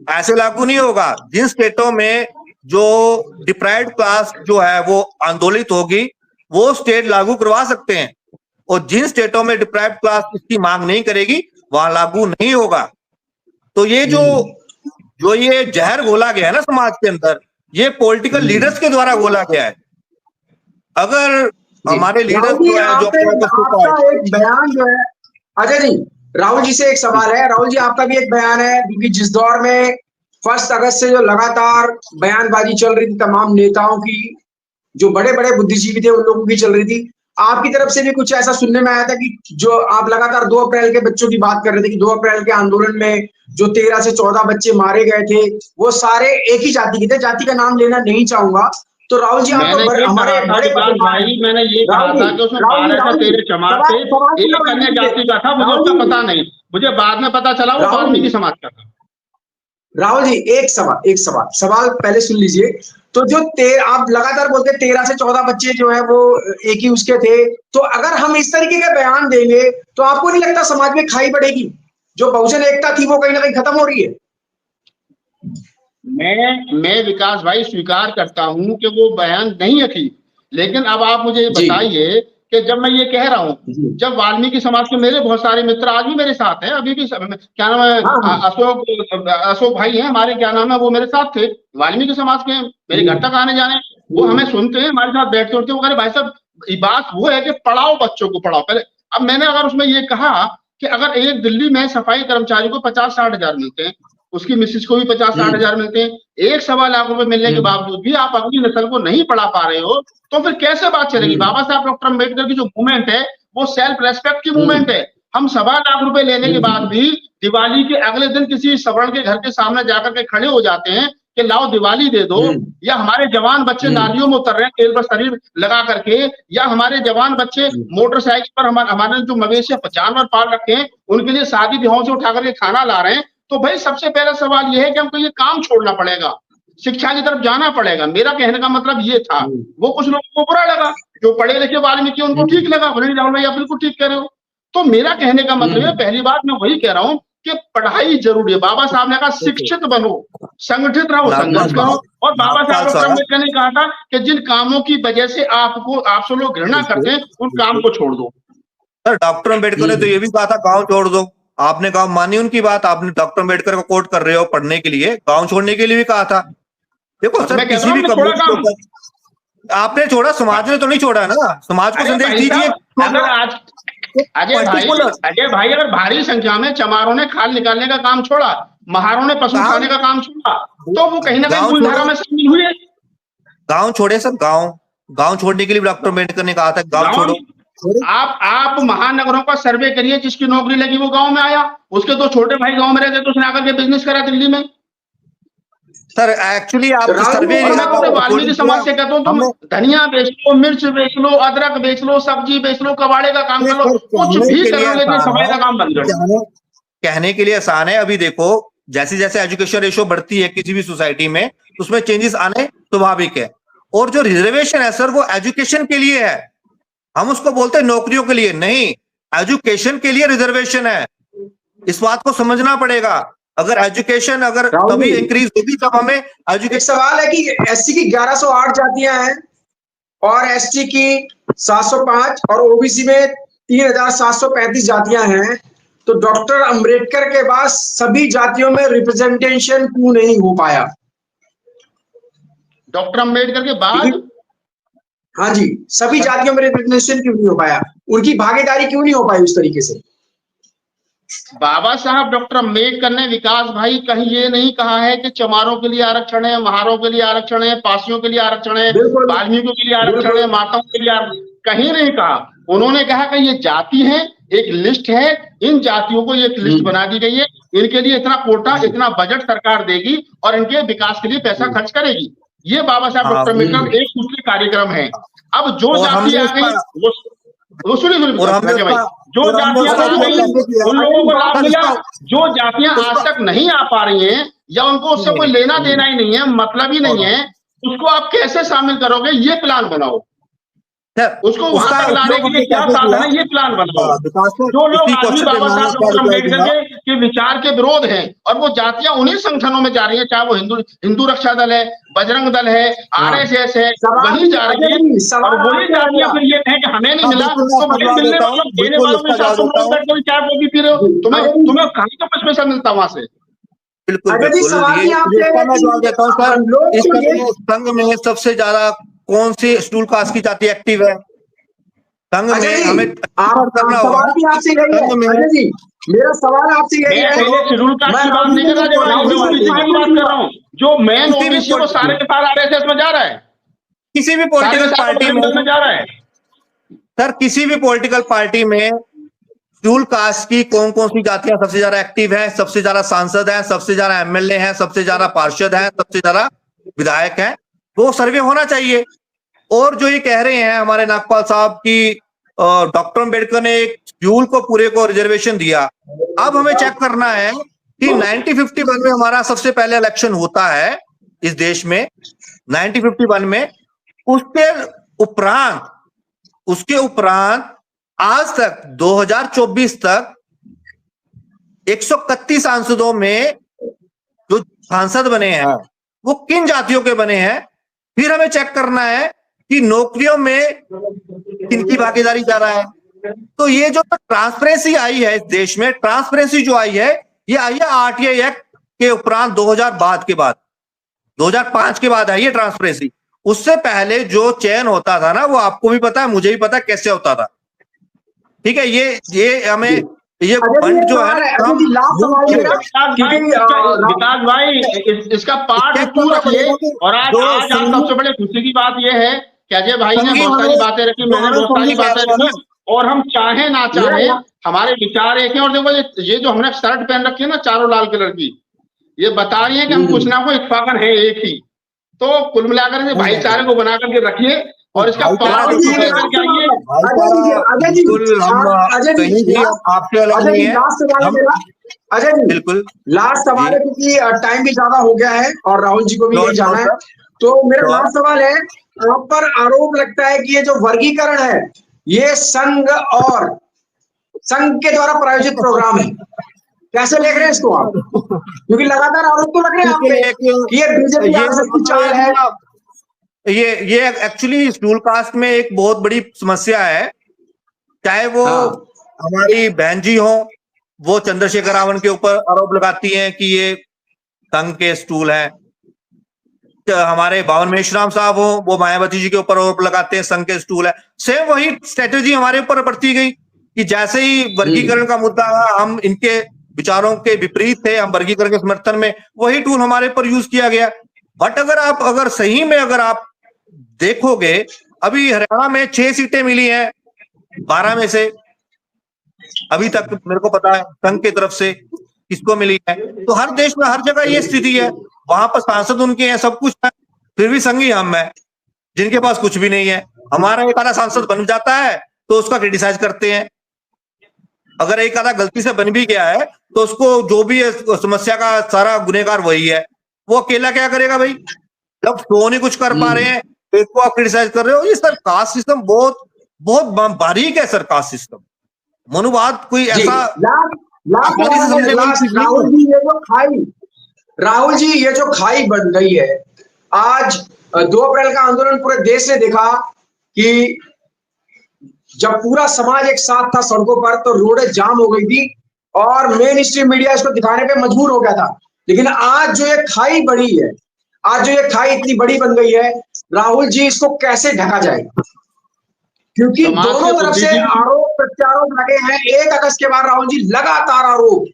ऐसे लागू नहीं होगा। जिन स्टेटों में जो डिप्राइव्ड क्लास जो है वो आंदोलित होगी, वो स्टेट लागू करवा सकते हैं, और जिन स्टेटों में डिप्राइव्ड क्लास इसकी मांग नहीं करेगी वहां लागू नहीं होगा। तो ये जो ये जहर घोला गया है ना समाज के अंदर, ये पॉलिटिकल लीडर्स के द्वारा घोला गया है। अगर हमारे लीडर्स जो है, जो एक बयान जो है अजय जी, राहुल जी से एक सवाल है। राहुल जी, आपका भी एक बयान है, क्योंकि जिस दौर में 1 अगस्त से जो लगातार बयानबाजी चल रही थी तमाम नेताओं की, जो बड़े बड़े बुद्धिजीवी थे उन लोगों की चल रही थी, आपकी तरफ से भी कुछ ऐसा सुनने में आया था कि जो आप लगातार 2 अप्रैल के बच्चों की बात कर रहे थे कि 2 अप्रैल के आंदोलन में जो 13 से 14 बच्चे मारे गए थे वो सारे एक ही जाति के थे। जाति का नाम लेना नहीं चाहूंगा। तो राहुल जी, हमारे बड़े भाई, मैंने ये कहा था कि उसमें 12 से 13 जमात थे, एक अन्य जाति का था, मुझे उसका पता नहीं, मुझे बाद में पता चला वो वाल्मीकि समाज का था। राहुल जी, एक सवाल पहले सुन लीजिए। तो जो आप लगातार बोलते 13 से 14 बच्चे जो है वो एक ही उसके थे, तो अगर हम इस तरीके का बयान देंगे तो आपको नहीं लगता समाज में खाई बढ़ेगी? जो बहुजन एकता थी वो कहीं ना कहीं खत्म हो रही है। मैं विकास भाई स्वीकार करता हूं कि वो बयान नहीं थी, लेकिन अब आप मुझे बताइए कि जब मैं ये कह रहा हूँ, जब वाल्मीकि समाज के मेरे बहुत सारे मित्र आज भी मेरे साथ हैं, अभी भी क्या नाम है, अशोक भाई हैं हमारे, क्या नाम है, वो मेरे साथ थे, वाल्मीकि समाज के, मेरे घर तक आने जाने, वो हमें सुनते हैं, हमारे साथ बैठते उठते, वो कह रहे भाई साहब बात वो है कि पढ़ाओ बच्चों को, पढ़ाओ पहले। अब मैंने अगर उसमें ये कहा कि अगर एक दिल्ली में सफाई कर्मचारी को 50-60 हजार मिलते हैं, उसकी मिसिस को भी 50-60 हजार मिलते हैं, 1-1.25 लाख रुपए मिलने के बावजूद भी आप अगली नस्ल को नहीं पढ़ा पा रहे हो, तो फिर कैसे बात चलेगी? बाबा साहब डॉक्टर अम्बेडकर की जो मूवमेंट है वो सेल्फ रेस्पेक्ट की मूवमेंट है। हम 1.25 लाख रुपए लेने के बाद भी दिवाली के अगले दिन किसी सवर्ण के घर के सामने जाकर के खड़े हो जाते हैं कि लाओ दिवाली दे दो, या हमारे जवान बच्चे नालियों में उतर रहे हैं तेल पर शरीर लगा करके, या हमारे जवान बच्चे मोटरसाइकिल पर हमारे जो मवेशी जानवर पाल रखे हैं उनके लिए शादी ब्याहों से उठा करके खाना ला रहे हैं। तो भाई सबसे पहला सवाल यह है कि हमको ये काम छोड़ना पड़ेगा, शिक्षा की तरफ जाना पड़ेगा। मेरा कहने का मतलब ये था। वो कुछ लोगों को बुरा लगा, जो पढ़े लिखे वाल्मीकि उनको ठीक लगा, बोले राहुल भाई आप बिल्कुल ठीक कह रहे हो। तो मेरा कहने का मतलब है, पहली बात मैं वही कह रहा हूँ कि पढ़ाई जरूरी है। बाबा साहब ने कहा शिक्षित बनो, संगठित रहो, संघर्ष करो। और बाबा साहब डॉक्टर अम्बेडकर ने कहा था कि जिन कामों की वजह से आपसे लोग घृणा करते हैं उन काम को छोड़ दो। सर डॉक्टर अम्बेडकर ने तो ये भी कहा था गाँव छोड़ दो। आपने गाँव मानी उनकी बात? आपने डॉक्टर अम्बेडकर को कोट कर रहे हो पढ़ने के लिए, गाँव छोड़ने के लिए भी कहा था। देखो सर, किसी भी कम्युनिटी आपने छोड़ा, समाज ने तो नहीं छोड़ा ना। समाज को संदेश दीजिए। अगर आज अजय भाई अगर भारी संख्या में चमारों ने खाल निकालने का काम छोड़ा, महारों ने पशु खाने का काम छोड़ा, तो वो कहीं ना कहीं मूलधारा में शामिल हुए। गांव छोड़े सर, गांव छोड़ने के लिए डॉक्टर अम्बेडकर ने कहा था गांव छोड़ो। आप महानगरों का सर्वे करिए, जिसकी नौकरी लगी वो गांव में आया, उसके 2 छोटे भाई गांव में रहते तो उसने आकर के बिजनेस करा दिल्ली में। सर एक्चुअली आप सर्वे वाल्मीकि समाज से कहता हूँ, तुम धनिया बेच लो, मिर्च बेच लो, अदरक बेच लो, सब्जी बेच लो, कबाड़े का काम कर लो, कुछ भी कर लो, लेकिन सफाई का काम बंद कर दो। कहने के लिए आसान है। अभी देखो जैसे जैसे एजुकेशन रेशियो बढ़ती है किसी भी सोसाइटी में, उसमें चेंजेस आने स्वाभाविक है। और जो रिजर्वेशन है सर, वो एजुकेशन के लिए है। हम उसको बोलते हैं नौकरियों के लिए नहीं, एजुकेशन के लिए रिजर्वेशन है। इस बात को समझना पड़ेगा। अगर एजुकेशन अगर तभी इंक्रीज होगी तब हमें एजुकेशन। सवाल है कि एससी की 1108 जातियां हैं, और एसटी की 705 और ओबीसी में 3735 जातियां हैं। तो डॉक्टर अंबेडकर के बाद सभी जातियों में रिप्रेजेंटेशन क्यों नहीं हो पाया? डॉक्टर अंबेडकर के बाद हाँ जी, सभी जातियों में रिप्रेजेंटेशन क्यों नहीं हो पाया? उनकी भागीदारी क्यों नहीं हो पाई उस तरीके से? बाबा साहब डॉक्टर अंबेडकर ने, विकास भाई, कहीं ये नहीं कहा है कि चमारों के लिए आरक्षण है, महारों के लिए आरक्षण है, पासियों के लिए आरक्षण है, वाल्मीकियों के लिए आरक्षण है, माताओं के लिए कहीं नहीं कहा। उन्होंने कहा कि ये जाति है, एक लिस्ट है, इन जातियों को एक लिस्ट बना दी गई है, इनके लिए इतना कोटा, इतना बजट सरकार देगी और इनके विकास के लिए पैसा खर्च करेगी। ये बाबा साहब डॉक्टर अम्बेडकर एक दूसरे कार्यक्रम है। अब जो जाति आ गई वो सुनिए भाई, जो जातियां आ गई उन लोगों को लाभ मिला। जो जातियां आज तक नहीं आ पा रही हैं या उनको उससे कोई लेना देना ही नहीं है, मतलब ही नहीं है, उसको आप कैसे शामिल करोगे? ये प्लान बनाओ, उसको वहां तक लाने के लिए क्या साधन है, ये प्लान बनाओ। जो लोग आदमी बाबा साहब डॉक्टर अम्बेडकर के विचार के विरोध हैं और वो जातियां उन्हीं संगठनों में जा रही है, चाहे वो हिंदू रक्षा दल है, बजरंग दल है, आरएसएस है, वही जा रही है। और वही जातियां फिर ये कहें कि हमें नहीं मिला, तो भाई मिलने वालों देने वालों के साथ तुम लोग बैठ कर क्या बोली फिर हो? तुम्हें कहीं तो कुछ पैसा मिलता वहां से। बिल्कुल संघ में सबसे ज्यादा कौन सी शेड्यूल कास्ट की जाति एक्टिव है संघ में? हमें करना होगा। मेरा सवाल आपसे यही है, शेड्यूल कास्ट की बात नहीं कर रहा, ओबीसी की बात कर रहा हूँ। जो मेन ओबीसी वो सारे के सारे आरएसएस में जा रहा है, किसी भी पॉलिटिकल पार्टी में जा रहा है। सर, किसी भी पॉलिटिकल पार्टी में शेड्यूल कास्ट की कौन कौन सी जातियां सबसे ज्यादा एक्टिव है, सबसे ज्यादा सांसद है, सबसे ज्यादा एमएलए हैं, सबसे ज्यादा पार्षद हैं, सबसे ज्यादा विधायक हैं, वो सर्वे होना चाहिए। और जो ये कह रहे हैं हमारे नागपाल साहब की डॉक्टर अंबेडकर ने एक शेड्यूल को पूरे को रिजर्वेशन दिया, अब हमें चेक करना है कि 1951 में हमारा सबसे पहले इलेक्शन होता है इस देश में 1951 में। उसके उपरांत आज तक 2024 तक 131 सांसदों में जो सांसद बने हैं वो किन जातियों के बने हैं। फिर हमें चेक करना है कि नौकरियों में किनकी भागीदारी जा रहा है। तो ये जो ट्रांसपेरेंसी आई है इस देश में, ट्रांसपेरेंसी जो आई है ये आई है आरटीआई एक्ट के उपरांत 2005 के बाद आई है ट्रांसपेरेंसी। उससे पहले जो चयन होता था ना, वो आपको भी पता है, मुझे भी पता है कैसे होता था। ठीक है, ये हमें ये फंड जो है विकास भाई इसका पार्ट टू रखिए। और आज सबसे बड़े खुशी की बात यह है कि अजय भाई ने बहुत सारी बातें रखी, मैंने बहुत सारी बातें रखी, और हम चाहे ना चाहे हमारे विचार एक हैं। और देखो ये जो हमने शर्ट पहन रखी है ना चारों लाल कलर की, ये बता रही है कि हम कुछ ना कोई इत्तेफाकन है एक ही। तो कुल मिलाकर इसे भाईचारे को बना करके रखिए और इसका आपसे अलग नहीं है। अजय जी बिल्कुल लास्ट सवाल है, क्योंकि टाइम भी ज्यादा हो गया है और राहुल जी को भी ले जाना है। तो मेरा लास्ट सवाल है, आप पर आरोप लगता है कि ये जो वर्गीकरण है ये संघ के द्वारा प्रायोजित प्रोग्राम है। कैसे देख रहे हैं इसको आप? क्योंकि लगातार आरोप तो लग रहे हैं आप पे कि ये बीजेपी की चाल है। ये एक्चुअली शेड्यूल कास्ट में एक बहुत बड़ी समस्या है। चाहे वो हमारी बहन जी हो, वो चंद्रशेखर रावण के ऊपर आरोप लगाती हैं कि ये संघ के स्टूल है। हमारे बावन मेश्राम साहब हो, वो मायावती जी के ऊपर आरोप लगाते हैं संघ के स्टूल है। सेम वही स्ट्रेटेजी हमारे ऊपर बरती गई कि जैसे ही वर्गीकरण का मुद्दा हम इनके विचारों के विपरीत थे, हम वर्गीकरण के समर्थन में, वही टूल हमारे ऊपर यूज किया गया। बट अगर सही में अगर आप देखोगे, अभी हरियाणा में 6 सीटें मिली हैं 12 में से, अभी तक मेरे को पता है संघ की तरफ से किसको मिली है। तो हर देश में हर जगह ये स्थिति है, वहां पर सांसद उनके हैं, सब कुछ है, फिर भी संघ ही हम है जिनके पास कुछ भी नहीं है। हमारा एक आधा सांसद बन जाता है तो उसका क्रिटिसाइज करते हैं। अगर एक आधा गलती से बन भी गया है तो उसको जो भी है समस्या का सारा गुनहगार वही है। वो अकेला क्या करेगा भाई, जब वो नहीं कुछ कर पा रहे हैं तो इसको आप क्रिटिसाइज कर रहे हो। ये सर कास्ट सिस्टम बहुत बहुत बारीक है सर, कास्ट सिस्टम मनुवाद कोई ऐसा राहुल जी ये जो खाई बन गई है, आज 2 अप्रैल का आंदोलन पूरे देश ने देखा कि जब पूरा समाज एक साथ था सड़कों पर तो रोडें जाम हो गई थी और मेन स्ट्रीम मीडिया इसको दिखाने पे मजबूर हो गया था। लेकिन आज जो ये खाई बड़ी है, आज जो ये खाई इतनी बड़ी बन गई है, राहुल जी इसको कैसे ढका जाएगा? क्योंकि दोनों तरफ से आरोप प्रत्यारोप लगे हैं। 1 अगस्त के बाद राहुल जी लगातार आरोप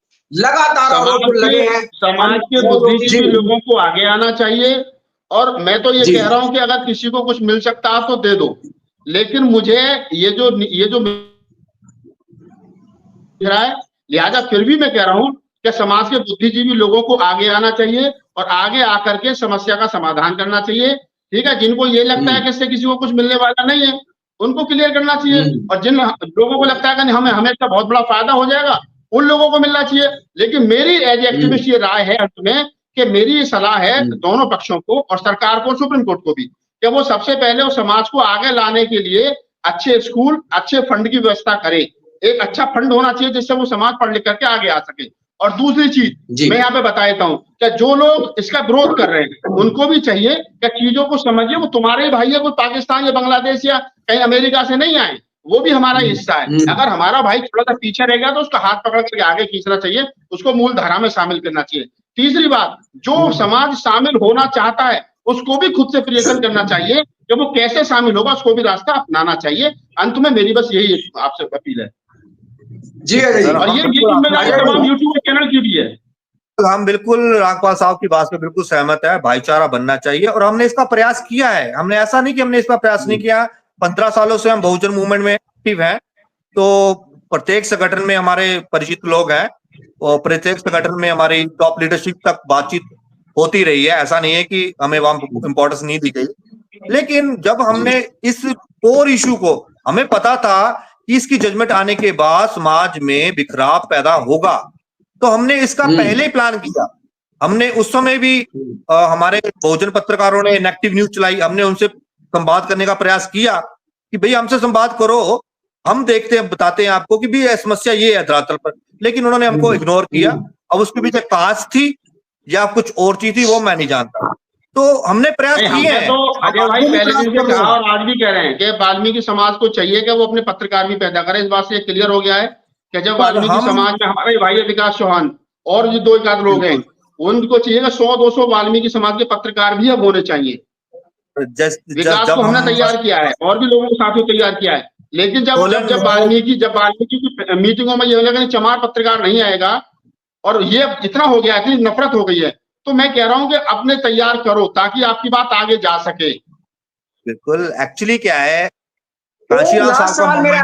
लगे हैं। समाज के बुद्धिजीवी लोगों को आगे आना चाहिए। और मैं तो ये कह रहा हूं कि अगर किसी को कुछ मिल सकता है तो दे दो, लेकिन मुझे ये जो रहा है, लिहाजा फिर भी मैं कह रहा हूं कि समाज के बुद्धिजीवी लोगों को आगे आना चाहिए और आगे आकर के समस्या का समाधान करना चाहिए। ठीक है, जिनको ये लगता है कि इससे किसी को कुछ मिलने वाला नहीं है, उनको क्लियर करना चाहिए। और जिन लोगों को लगता है कि हमें इसका बहुत बड़ा फायदा हो जाएगा, उन लोगों को मिलना चाहिए। लेकिन मेरी एज एक्टिविस्ट ये राय है अंत में कि मेरी सलाह है दोनों पक्षों को और सरकार को, सुप्रीम कोर्ट को भी, कि वो सबसे पहले उस समाज को आगे लाने के लिए अच्छे स्कूल, अच्छे फंड की व्यवस्था करे। एक अच्छा फंड होना चाहिए जिससे वो समाज पढ़ लिख करके आगे आ सके। और दूसरी चीज मैं यहाँ पे बता देता हूँ कि जो लोग इसका विरोध कर रहे हैं उनको भी चाहिए कि चीजों को समझिए, वो तुम्हारे भाई है, कोई पाकिस्तान या बांग्लादेश या कहीं अमेरिका से नहीं आए, वो भी हमारा हिस्सा है। अगर हमारा भाई थोड़ा सा पीछे रह गया तो उसका हाथ पकड़ करके आगे खींचना चाहिए, उसको मूल धारा में शामिल करना चाहिए। तीसरी बात, जो समाज शामिल होना चाहता है उसको भी खुद से प्रयत्न करना चाहिए कि वो कैसे शामिल होगा, उसको भी रास्ता अपनाना चाहिए। अंत में मेरी बस यही आपसे अपील है। जी और ये जिम्मेदारी तमाम यूट्यूब चैनल की भी है। हम बिल्कुल राघपाल साहब की बात पे बिल्कुल सहमत है। भाईचारा बनना चाहिए और हमने इसका प्रयास किया है। हमने ऐसा नहीं कि हमने इसका प्रयास नहीं किया। 15 सालों से हम बहुजन मूवमेंट में एक्टिव हैं, तो प्रत्येक संगठन में हमारे परिचित लोग हैं और प्रत्येक संगठन में हमारी टॉप लीडरशिप तक बातचीत होती रही है। ऐसा नहीं है कि हमें वहां इंपॉर्टेंस नहीं दी गई। लेकिन जब हमने इस कोर इशू को, हमें पता था कि इसकी जजमेंट आने के बाद समाज में बिखराव पैदा होगा, तो हमने इसका पहले प्लान किया। हमने उस समय भी हमारे बहुजन पत्रकारों ने इनएक्टिव न्यूज चलाई, हमने उनसे संवाद करने का प्रयास किया कि भाई हमसे संवाद करो, हम देखते हैं, बताते हैं आपको कि भी समस्या ये है धरातल पर। लेकिन उन्होंने हमको इग्नोर किया। अब उसके पीछे कास्ट थी या कुछ और चीज थी वो मैं नहीं जानता। तो हमने प्रयास किए हैं। तो अजय भाई पहले दिन से कहा और आज भी कह रहे हैं कि वाल्मीकि समाज को चाहिए कि वो अपने पत्रकार भी पैदा करे। इस बात से क्लियर हो गया है कि जब वाल्मीकि समाज में हमारे भाई विकास चौहान और जो 2 एक लोग हैं, उनको चाहिए कि 100-200 वाल्मीकि समाज के पत्रकार भी अब होने चाहिए। विकास को हमने तैयार किया है और भी लोगों को साथियों तैयार किया है। लेकिन जब वाल्मीकि की मीटिंगों में ये लगा चमार पत्रकार नहीं आएगा और ये इतना हो गया, इतनी नफरत हो गई है, तो मैं कह रहा हूं कि अपने तैयार करो ताकि आपकी बात आगे जा सके। बिल्कुल। एक्चुअली क्या है, सवाल मेरा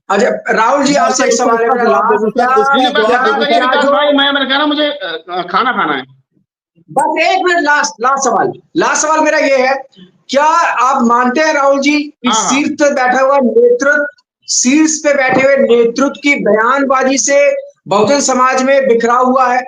अजय राहुल जी आपसे एक सवाल है। मैं कह रहा मुझे खाना खाना है। बस 1 मिनट, लास्ट सवाल मेरा ये है, क्या आप मानते हैं राहुल जी कि शीर्ष पे बैठा हुआ नेतृत्व की बयानबाजी से बहुजन समाज में बिखराव हुआ है?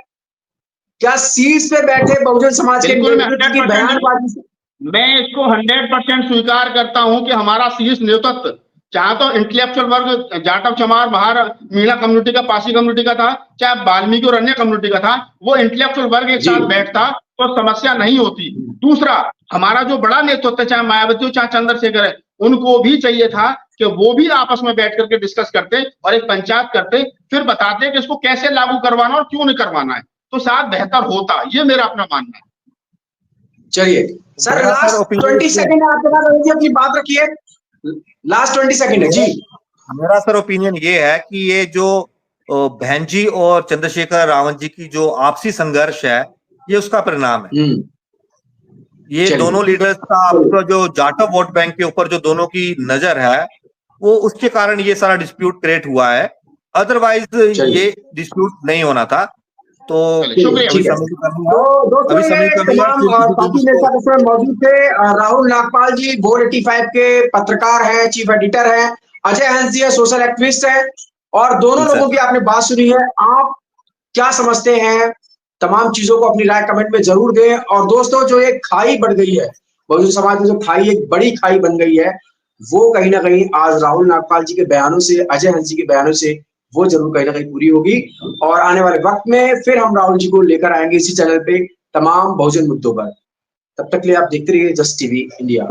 क्या शीर्ष पे बैठे बहुजन समाज के नेतृत्व की बयानबाजी से? मैं इसको 100% स्वीकार करता हूं कि हमारा शीर्ष नेतृत्व, चाहे तो इंटेलेक्चुअल वर्ग जाटव चमार बाहर मीणा कम्युनिटी का, पासी कम्युनिटी का था, चाहे वाल्मीकि और अन्य कम्युनिटी का था, वो इंटेलेक्चुअल वर्ग एक साथ बैठता तो समस्या नहीं होती। दूसरा, हमारा जो बड़ा नेतृत्व, चाहे मायावती हो चाहे चंद्रशेखर है, उनको भी चाहिए था कि वो भी आपस में बैठ करके डिस्कस करते और एक पंचायत करते, फिर बताते कि इसको कैसे लागू करवाना और क्यों नहीं करवाना है, तो शायद बेहतर होता। ये मेरा अपना मानना है। चलिए सर, लास्ट 20 सेकंड आपके पास अपनी बात रखिए। लास्ट 20 सेकंड है जी। मेरा सर ओपिनियन ये है कि ये जो बहन जी और चंद्रशेखर रावण जी की जो आपसी संघर्ष है, ये उसका परिणाम है। ये दोनों लीडर्स का जो जाटव वोट बैंक के ऊपर जो दोनों की नजर है, वो उसके कारण ये सारा डिस्प्यूट क्रिएट हुआ है। अदरवाइज ये डिस्प्यूट नहीं होना था। तो मौजूद थे राहुल नागपाल जी, बोल 85 के पत्रकार हैं, चीफ एडिटर हैं, अजय हंस जी सोशल एक्टिविस्ट हैं, और दोनों लोगों की आपने बात सुनी है। आप क्या समझते हैं, तमाम चीजों को अपनी राय कमेंट में जरूर दें। और दोस्तों, जो एक खाई बढ़ गई है बहुजन समाज में, जो खाई एक बड़ी खाई बन गई है, वो कहीं ना कहीं आज राहुल नागपाल जी के बयानों से, अजय हंस जी के बयानों से वो जरूर कहीं ना कहीं पूरी होगी। और आने वाले वक्त में फिर हम राहुल जी को लेकर आएंगे इसी चैनल पे तमाम बहुजन मुद्दों पर। तब तक के लिए आप देखते रहिए जस्ट टीवी इंडिया।